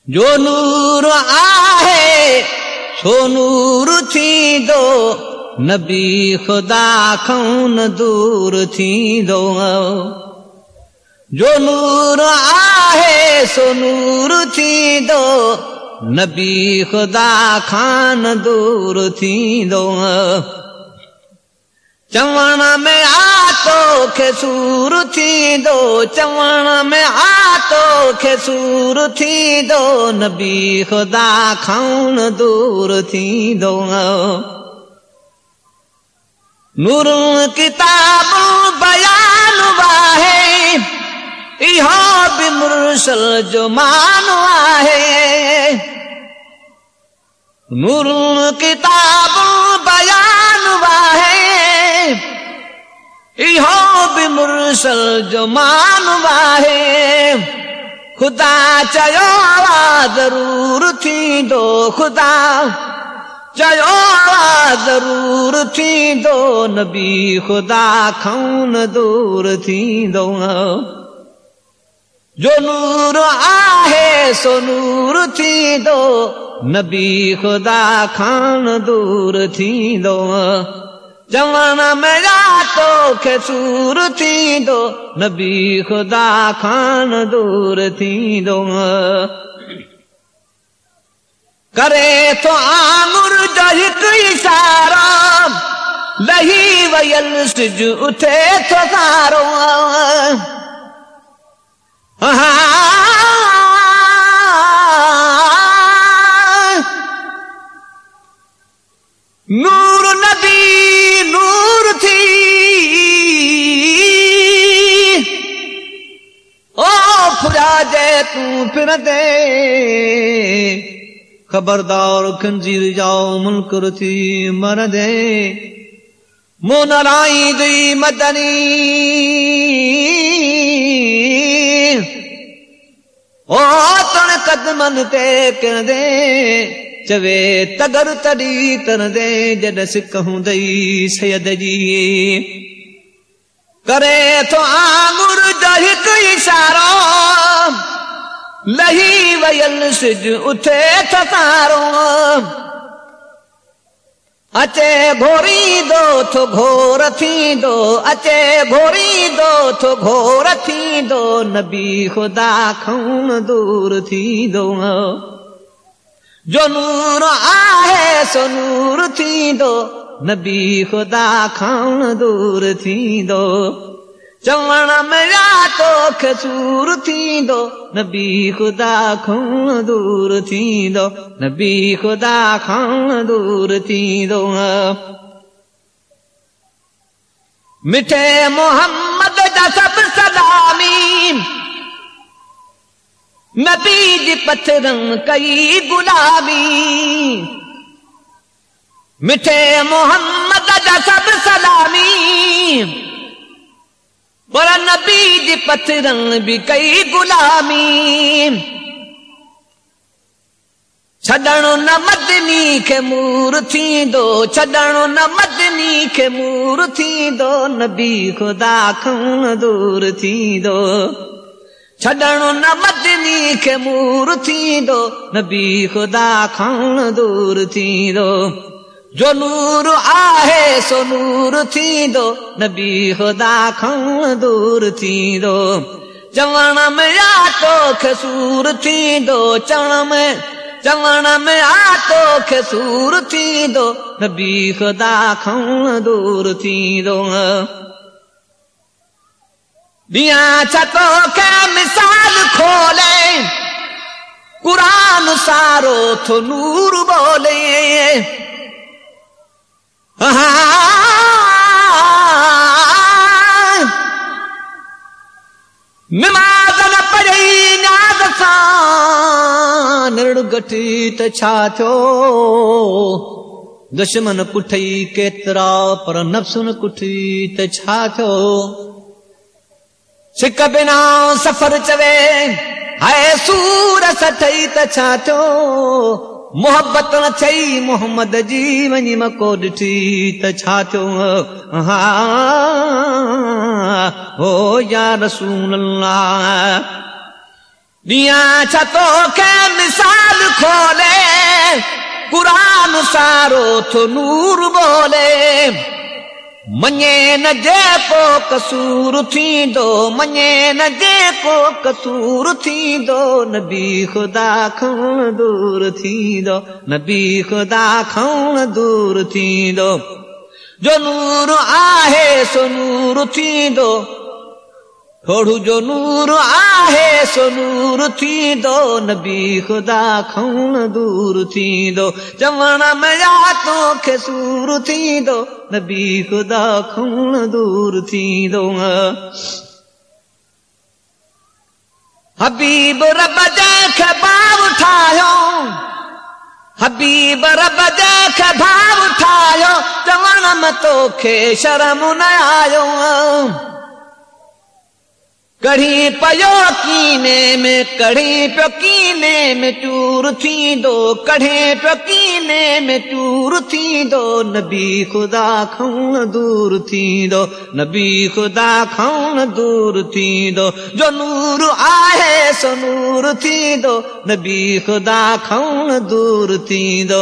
जो नूर आहे सो नूर थींदो नबी खुदा खां न दूर थींदो जो नूर आहे सो नूर थींदो नबी खुदा खां न दूर थींदो चवण में आतो खे सूर थींदो चवण में आतो खे सूर थींदो नबी खुदा खां न दूर थींदो नूर किताब बयान वाहे इहो बि मुर्सल जो मान आहे नूर किताब बयान वाहे इहो बि मुर्सल जो मान वाहे खुदा चयो ज़रूर थींदो खुदा चयो ज़रूर थींदो नबी खुदा खां न दूर थींदो जो नूर आहे सो नूर थींदो नबी खुदा खां न दूर थींदो चवण में आतो खे सूर थींदो नबी खुदा खां न दूर थींदो करे तो आंगुर जो हिकु इशारो लही वयल सिज उठे तो सारो नूर नबी नूर थी ओ फुराजे तू फिर दे खबरदार खंजीर जाओ मुनकर थी मर दे मोनराई दी मदनी ओ तन कदमन ते कर दे चवे तगर तड़ी तर दे जद सिक हुंदई सैयद जी करे तो आंगुर जो हिकु इशारो लही वयल सिज उठे तो तारो अचे भोरी दो थो घोर थींदो अचे भोरी दो थो घोर थींदो नबी खुदा खां दूर थींदो जो नूर आहे सो नूर थींदो नबी खुदा खां दूर थींदो चवण में आतो खे सूर थींदो नबी खुदा खां दूर थींदो नबी खुदा खां दूर थींदो मिठे मोहम्मद जा सब सलामी नबी जी पथरन कई गुलामी मिठे मोहम्मद जा सब सलामी पर नबी जी पथरन भी कई गुलामी छॾणु न मदनी खे मूर थींदो छॾणु न मदनी खे मूर थींदो नबी खुदा खां दूर थींदो छॾणु न मदनी खे मूर थींदो नबी खुदा खां दूर थींदो जो नूर आहे सो नूर थींदो नबी खुदा खां दूर थींदो चवण में आतो खे सूर थींदो चवण में आतो खे सूर थींदो नबी खुदा खां दूर थींदो ॾियां छतो खे मिसाल खोले कुरान सारो थो नूर बोले नमाज़ न पढ़ी न्याज़ सां निड़ गठी त छा थियो दुश्मन कुठई केतिरा पर नफ़्स न कुठी त छा थियो सिक बिना सफ़र चवे हाय सूर सठई त छा थियो मोहब्बत न थई मोहम्मद जी वञी मको ॾिठी त छा थियो ओ या रसूल अल्लाह दिया छतो के मिसाल खोले कुरान सारो तो नूर बोले मञे न जेको कसूर थींदो मञे न जेको कसूर थींदो नबी खुदा खां दूर थींदो नबी खुदा खां दूर थींदो जो नूर आहे सो नूर थींदो थोड़ू जो नूर आहे सो नूर थींदो नबी खुदा खां दूर थींदो चवण में या तोखे सूर थींदो नबी खुदा खां दूर थींदो हबीब रब जंहिंखे भाव ठाहियो हबीब रब जंहिंखे भाव ठाहियो चवण में तोखे शर्म न आयो कढ़ी पयो कीने में कढ़ी पियो कीने में चूर थींदो कढ़े पियो कीने में चूर थींदो नबी खुदा खां दूर थींदो नबी खुदा खां दूर थींदो जो नूर आहे सो नूर थींदो नबी खुदा खां दूर थींदो